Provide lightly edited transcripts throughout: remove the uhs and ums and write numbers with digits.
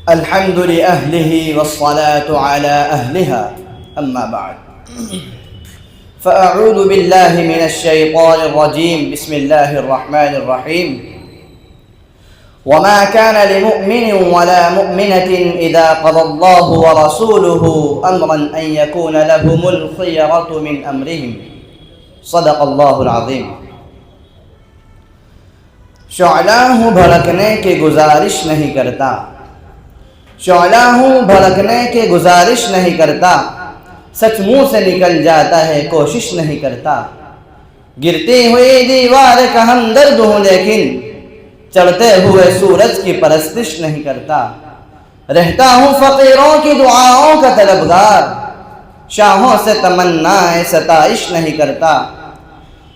الحمد لأهله والصلاة على أهلها أما بعد فأعوذ بالله من الشيطان الرجيم بسم الله الرحمن الرحيم وما كان لمؤمن ولا مؤمنة إذا قضى الله ورسوله أمرا أن يكون لهم الخيرة من أمرهم صدق الله العظيم۔ شعلہ ہوں بھڑکنے کی گزارش نہیں کرتا، شعلہ ہوں بھڑکنے کی گزارش نہیں کرتا، سچ منہ سے نکل جاتا ہے کوشش نہیں کرتا۔ گرتی ہوئی دیوار کا ہمدرد ہوں لیکن چڑھتے ہوئے سورج کی پرستش نہیں کرتا۔ رہتا ہوں فقیروں کی دعاؤں کا طلبگار، شاہوں سے تمنا ستائش نہیں کرتا۔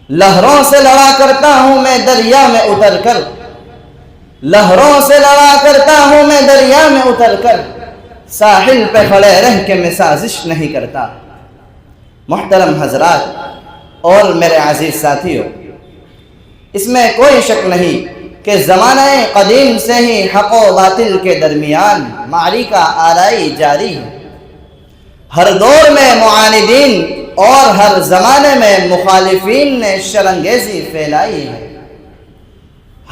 لہروں سے لڑا کرتا ہوں میں دریا میں اتر کر، لہروں سے لڑا کرتا ہوں میں دریا میں اتر کر، ساحل پہ کھڑے رہ کے میں سازش نہیں کرتا۔ محترم حضرات اور میرے عزیز ساتھیوں، اس میں کوئی شک نہیں کہ زمانہ قدیم سے ہی حق و باطل کے درمیان معرکہ آرائی جاری ہے۔ ہر دور میں معاندین اور ہر زمانے میں مخالفین نے شرانگیزی پھیلائی ہے۔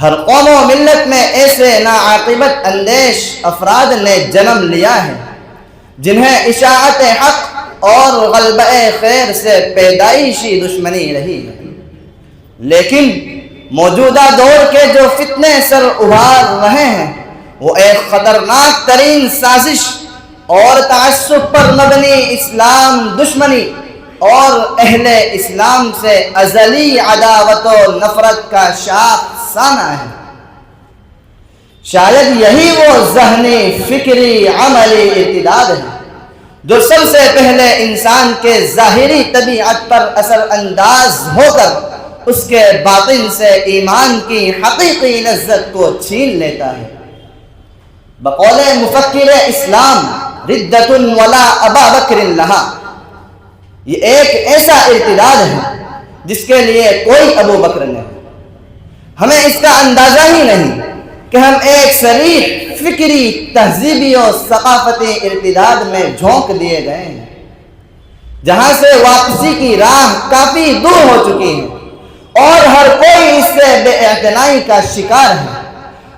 ہر قوم و ملت میں ایسے ناعاقبت اندیش افراد نے جنم لیا ہے جنہیں اشاعت حق اور غلبہ خیر سے پیدائشی دشمنی رہی ہے، لیکن موجودہ دور کے جو فتنے سر ابھار رہے ہیں وہ ایک خطرناک ترین سازش اور تعصب پر مبنی اسلام دشمنی اور اہل اسلام سے ازلی عداوت و نفرت کا شاخ سانہ ہے۔ شاید یہی وہ ذہنی فکری عملی ارتداد ہے جو سب سے پہلے انسان کے ظاہری طبیعت پر اثر انداز ہو کر اس کے باطن سے ایمان کی حقیقی لذت کو چھین لیتا ہے۔ بقول مفکر اسلام ردۃ ولا ابا بکر لہا، یہ ایک ایسا ارتداد ہے جس کے لیے کوئی ابو بکر نہیں۔ ہمیں اس کا اندازہ ہی نہیں کہ ہم ایک صریح فکری تہذیبی اور ثقافتی ارتداد میں جھونک دیے گئے ہیں جہاں سے واپسی کی راہ کافی دور ہو چکی ہے اور ہر کوئی اس سے بے اعتنائی کا شکار ہے۔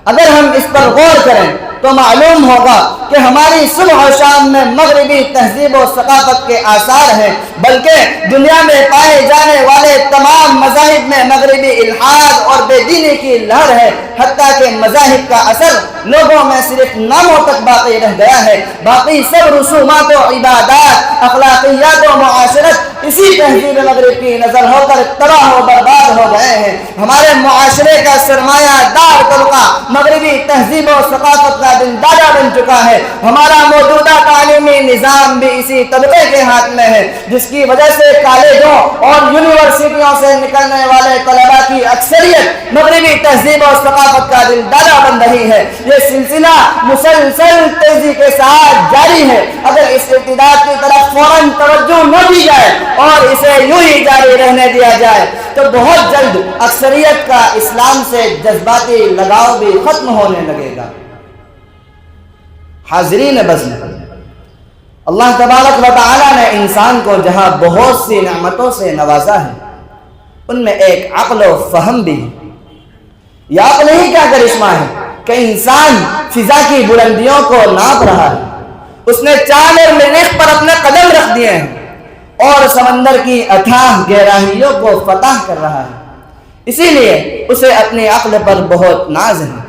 اگر ہم اس پر غور کریں تو معلوم ہوگا کہ ہماری صبح و شام میں مغربی تہذیب و ثقافت کے آثار ہیں، بلکہ دنیا میں پائے جانے والے تمام مذاہب میں مغربی الحاد اور بے دینی کی لہر ہے، حتیٰ کہ مذاہب کا اثر لوگوں میں صرف ناموں تک باقی رہ گیا ہے۔ باقی سب رسومات و عبادات، اخلاقیات و معاشرت اسی تہذیب مغرب کی نظر ہو کر تباہ و برباد ہو گئے ہیں۔ ہمارے معاشرے کا سرمایہ دار طبقہ مغربی تہذیب و ثقافت کا دن دادا بن چکا ہے۔ ہمارا موجودہ تعلیمی نظام بھی اسی طبقے کے ہاتھ میں ہے، جس کی وجہ سے کالجوں اور یونیورسٹیوں سے نکلنے والے طلباء کی اکثریت مغربی تہذیب و ثقافت کا دل دادا بن رہی ہے۔ یہ سلسلہ مسلسل تیزی کے ساتھ جاری ہے۔ اگر اس ارتداد کی طرف فوراً توجہ نہ دی جائے اور اسے یوں ہی جاری رہنے دیا جائے تو بہت جلد اکثریت کا اسلام سے جذباتی لگاؤ بھی ختم ہونے لگے گا۔ حاضرین بزم، اللہ تبارک و تعالی نے انسان کو جہاں بہت سی نعمتوں سے نوازا ہے ان میں ایک عقل و فہم بھی ہے۔ یہ عقل ہی کا کرشمہ ہے کہ انسان فضا کی بلندیوں کو ناپ رہا ہے، اس نے چاند اور مریخ پر اپنے قدم رکھ دیے ہیں اور سمندر کی اتھاہ گہرائیوں کو فتح کر رہا ہے، اسی لیے اسے اپنی عقل پر بہت ناز ہے۔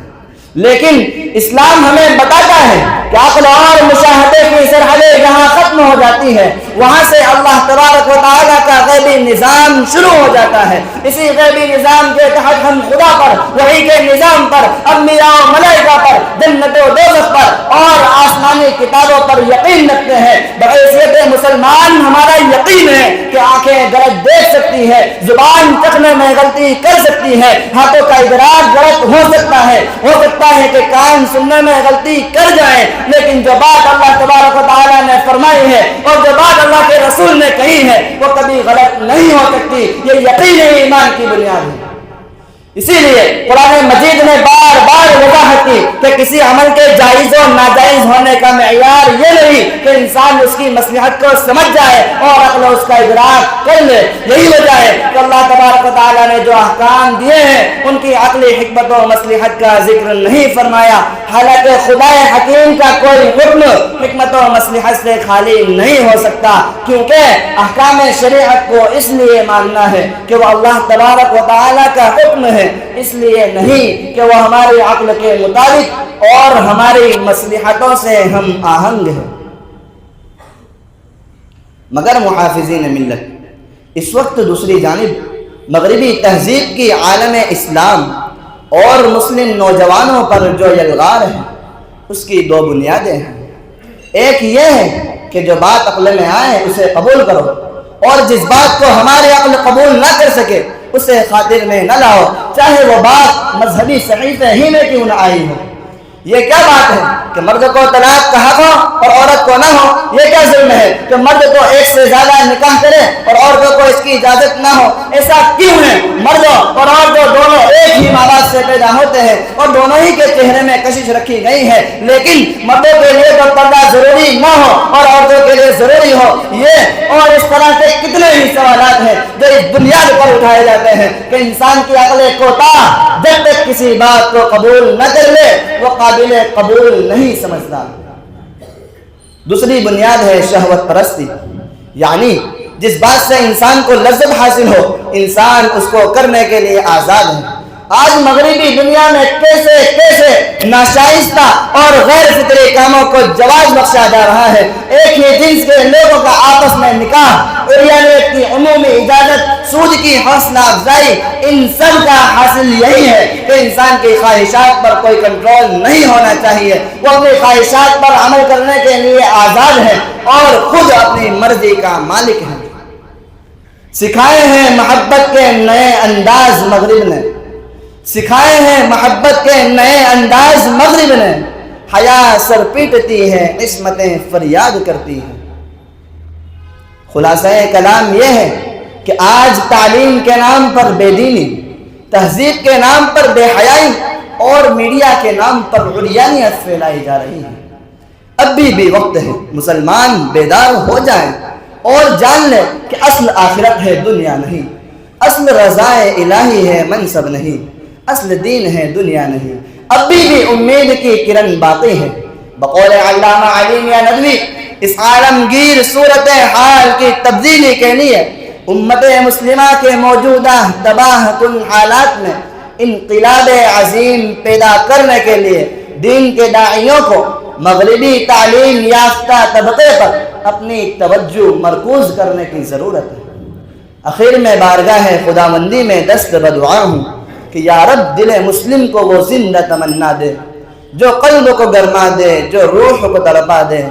لیکن اسلام ہمیں بتاتا ہے کہ عقل اور مشاہدے کی سرحدیں جہاں ختم ہو جاتی ہے وہاں سے اللہ تبارک و تعالیٰ کا غیبی نظام شروع ہو جاتا ہے۔ اسی غیبی نظام کے تحت ہم خدا پر، وحی کے نظام پر، انبیاء و ملائکہ پر، جنت و دوزخ پر اور آسمانی کتابوں پر یقین رکھتے ہیں۔ بحیثیت مسلمان ہمارا یقین ہے کہ آنکھیں غلط دیکھ سکتی ہے، زبان چکھنے میں غلطی کر سکتی ہے، ہاتھوں کا ادراک غلط ہو سکتا ہے کہ کان سننے میں غلطی کر جائیں، لیکن جو بات اللہ تبارک و تعالیٰ نے فرمائی ہے اور جو بات اللہ کے رسول نے کہی ہے وہ کبھی غلط نہیں ہو سکتی۔ یہ یقین ایمان کی بنیاد ہے۔ اسی لیے قرآن مجید نے بار بار وضاحت کی کہ کسی عمل کے جائز و ناجائز ہونے کا معیار یہ نہیں کہ انسان اس کی مصلحت کو سمجھ جائے اور عقل اس کا ادراک کر لے. یہی وجہ ہے کہ اللہ تبارک و تعالیٰ نے جو احکام دیے ہیں ان کی عقلی حکمت و مصلحت کا ذکر نہیں فرمایا. حالانکہ خدا حکیم کا کوئی حکم حکمت و مصلحت سے خالی نہیں ہو سکتا، کیونکہ احکام شریعت کو اس لیے ماننا ہے کہ وہ اللہ تبارک و تعالیٰ کا حکم ہے، اس لیے نہیں کہ وہ ہماری عقل کے مطابق اور ہماری مصلحتوں سے ہم آہنگ ہے. مگر محافظین ملت اس وقت دوسری جانب مغربی تہذیب کی عالم اسلام اور مسلم نوجوانوں پر جو یلغار ہے اس کی دو بنیادیں ہیں. ایک یہ ہے کہ جو بات عقل میں آئے اسے قبول کرو، اور جس بات کو ہماری عقل قبول نہ کر سکے اسے خاطر میں نہ لاؤ، چاہے وہ بات مذہبی صحیفے ہی میں کیوں نہ آئی ہو. یہ کیا بات ہے کہ مرد کو طلاق کا حق ہو اور عورت کو نہ ہو؟ یہ کیا ظلم ہے کہ مرد کو ایک سے زیادہ نکاح کرے اور عورتوں کو اس کی اجازت نہ ہو؟ ایسا کیوں ہے؟ مرد اور عورتوں دونوں ایک ہی ماں باپ سے پیدا ہوتے ہیں اور دونوں ہی کے چہرے میں کشش رکھی گئی ہے، لیکن مردوں کے لیے تو پردہ ضروری نہ ہو اور عورتوں کے لیے ضروری ہو. یہ اور اس طرح کے کتنے ہی سوالات ہیں جو اس بنیاد پر اٹھائے جاتے ہیں کہ انسان کی عقل کوتاہ جب تک کسی بات کو قبول نہ کر لے وہ قابل قبول نہیں سمجھتا. دوسری بنیاد ہے شہوت پرستی، یعنی جس بات سے انسان کو لذت حاصل ہو انسان اس کو کرنے کے لیے آزاد ہے. آج مغربی دنیا میں کیسے کیسے ناشائستہ اور غیر فطری کاموں کو جواز بخشا جا رہا ہے. ایک ہی جنس کے لوگوں کا آپس میں نکاح، عریانیت کی عمومی اجازت، سود کی حوصلہ افزائی، ان سب کا حاصل یہی ہے کہ انسان کی خواہشات پر کوئی کنٹرول نہیں ہونا چاہیے. وہ اپنی خواہشات پر عمل کرنے کے لیے آزاد ہے اور خود اپنی مرضی کا مالک ہے. سکھائے ہیں محبت کے نئے انداز مغرب نے، سکھائے ہیں محبت کے نئے انداز مغرب نے، حیا سر پیٹتی ہے عصمتیں فریاد کرتی ہیں. خلاصہ کلام یہ ہے کہ آج تعلیم کے نام پر بے دینی، تہذیب کے نام پر بے حیائی اور میڈیا کے نام پر عریانیت پھیلائی جا رہی ہے. اب بھی وقت ہے مسلمان بیدار ہو جائیں اور جان لے کہ اصل آخرت ہے دنیا نہیں، اصل رضائے الہی ہے منصب نہیں، اصل دین ہے دنیا نہیں. اب بھی امید کی کرن باقی ہے. بقول علامہ علی میاں ندوی اس عالمگیر صورتحال کی تبدیلی کے لیے امت مسلمہ کے موجودہ تباہ کن حالات میں انقلاب عظیم پیدا کرنے کے لیے دین کے داعیوں کو مغربی تعلیم یافتہ طبقے پر اپنی توجہ مرکوز کرنے کی ضرورت ہے. آخر میں بارگاہ خداوندی میں دست بدعا ہوں کہ یا رب دل مسلم کو وہ زندہ تمنا دے جو قلب کو گرما دے، جو روح کو تڑپا دے،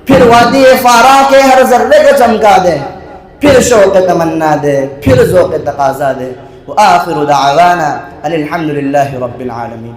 پھر وادی فارا کے ہر ذرے کو چمکا دے، پھر شوق تمنا دے، پھر ذوق تقاضا دے. وآخر دعوانا ان الحمد للہ رب العالمین.